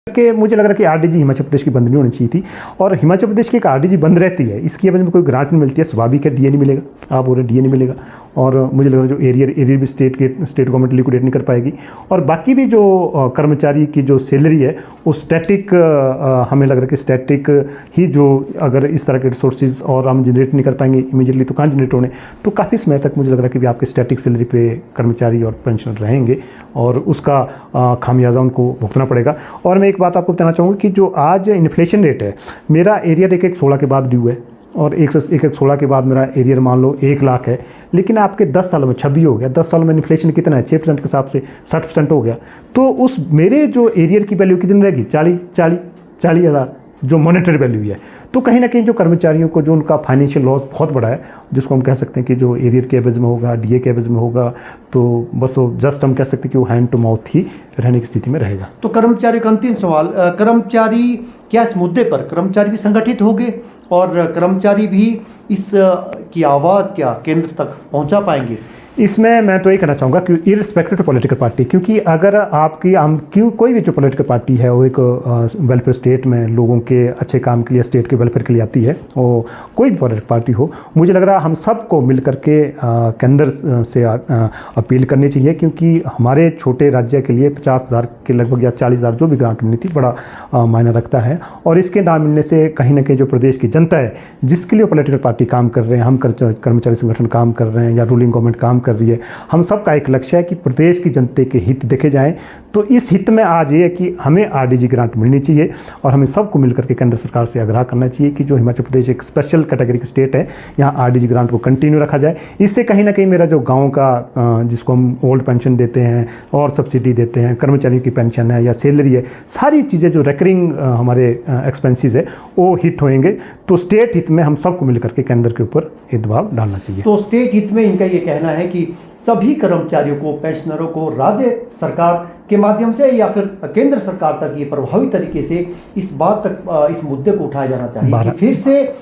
कि मुझे लग रहा है कि आरडीजी हिमाचल प्रदेश की बंद नहीं होनी चाहिए थी, और हिमाचल प्रदेश की एक आरडीजी बंद रहती है, इसकी वजह में कोई ग्रांट नहीं मिलती है, स्वाभाविक है, डीए नहीं मिलेगा, आप बोल रहे डीए नहीं मिलेगा, और मुझे लग रहा है जो एरियर भी स्टेट गवर्नमेंट लिक्विडेट नहीं कर पाएगी, और बाकी भी जो कर्मचारी की जो सैलरी है वो स्टैटिक, हमें लग रहा है कि स्टैटिक ही, जो अगर इस तरह के रिसोर्सेज और हम जनरेट नहीं कर पाएंगे इमीडिएटली तो कहाँ जनरेट होने, तो काफ़ी समय तक मुझे लग रहा है कि भी आपके स्टैटिक सैलरी पे कर्मचारी और पेंशनर रहेंगे, और उसका खामियाजा उनको भुगतना पड़ेगा। और मैं एक बात आपको बताना चाहूँगा कि जो आज इन्फ्लेशन रेट है, मेरा एरियर 1/16 के बाद ड्यू है, और 1/16 के बाद मेरा एरियर मान लो 1 लाख है, लेकिन आपके 10 सालों में 26 हो गया, 10 सालों में इन्फ्लेशन कितना है, 6% के हिसाब से 60% हो गया, तो उस मेरे जो एरियर की वैल्यू कितनी रहेगी, 40,000 जो मॉनेटरी वैल्यू है। तो कहीं ना कहीं जो कर्मचारियों को जो उनका फाइनेंशियल लॉस बहुत बड़ा है, जिसको हम कह सकते हैं कि जो एरियर के एवज में होगा, डीए के एवज में होगा, तो बस वो जस्ट हम कह सकते हैं कि वो हैंड टू माउथ ही रहने की स्थिति में रहेगा। तो कर्मचारी का अंतिम सवाल, कर्मचारी क्या इस मुद्दे पर कर्मचारी भी संगठित होंगे और कर्मचारी भी इस की आवाज़ क्या केंद्र तक पहुंचा पाएंगे? इसमें मैं तो ये कहना चाहूँगा कि इररिस्पेक्टिव टू पॉलिटिकल पार्टी, क्योंकि अगर आपकी हम कोई भी जो पॉलिटिकल पार्टी है वो एक वेलफेयर स्टेट में लोगों के अच्छे काम के लिए, स्टेट के वेलफेयर के लिए आती है, और कोई भी पॉलिटिकल पार्टी हो, मुझे लग रहा है हम सबको मिल करके केंद्र से अपील करनी चाहिए, क्योंकि हमारे छोटे राज्य के लिए 50,000 के लगभग या 40,000 जो भी ग्रांट मिलनी थी बड़ा मायने रखता है, और इसके ना मिलने से कहीं ना कहीं जो प्रदेश की जनता है जिसके लिए पॉलिटिकल पार्टी काम कर रहे हैं, हम कर्मचारी संगठन काम कर रहे हैं या रूलिंग गवर्नमेंट काम कर रही है, हम सबका एक लक्ष्य है कि प्रदेश की जनता के हित देखे जाएं। तो इस हित में आज ये है कि हमें आरडीजी ग्रांट मिलनी चाहिए, और हमें सबको मिलकर के केंद्र सरकार से आग्रह करना चाहिए कि जो हिमाचल प्रदेश एक स्पेशल कैटेगरी की स्टेट है, यहाँ आरडीजी ग्रांट को कंटिन्यू रखा जाए। इससे कहीं ना कहीं मेरा जो गाँव का जिसको हम ओल्ड पेंशन देते हैं और सब्सिडी देते हैं, कर्मचारियों की पेंशन है या सैलरी है, सारी चीज़ें जो रेकरिंग हमारे एक्सपेंसेस है वो हिट होएंगे। तो स्टेट हित में हम सबको मिलकर के केंद्र के ऊपर ये दबाव डालना चाहिए। तो स्टेट हित में इनका ये कहना है कि सभी कर्मचारियों को, पेंशनरों को राज्य सरकार के माध्यम से या फिर केंद्र सरकार तक ये प्रभावी तरीके से इस बात तक, इस मुद्दे को उठाया जाना चाहिए कि फिर से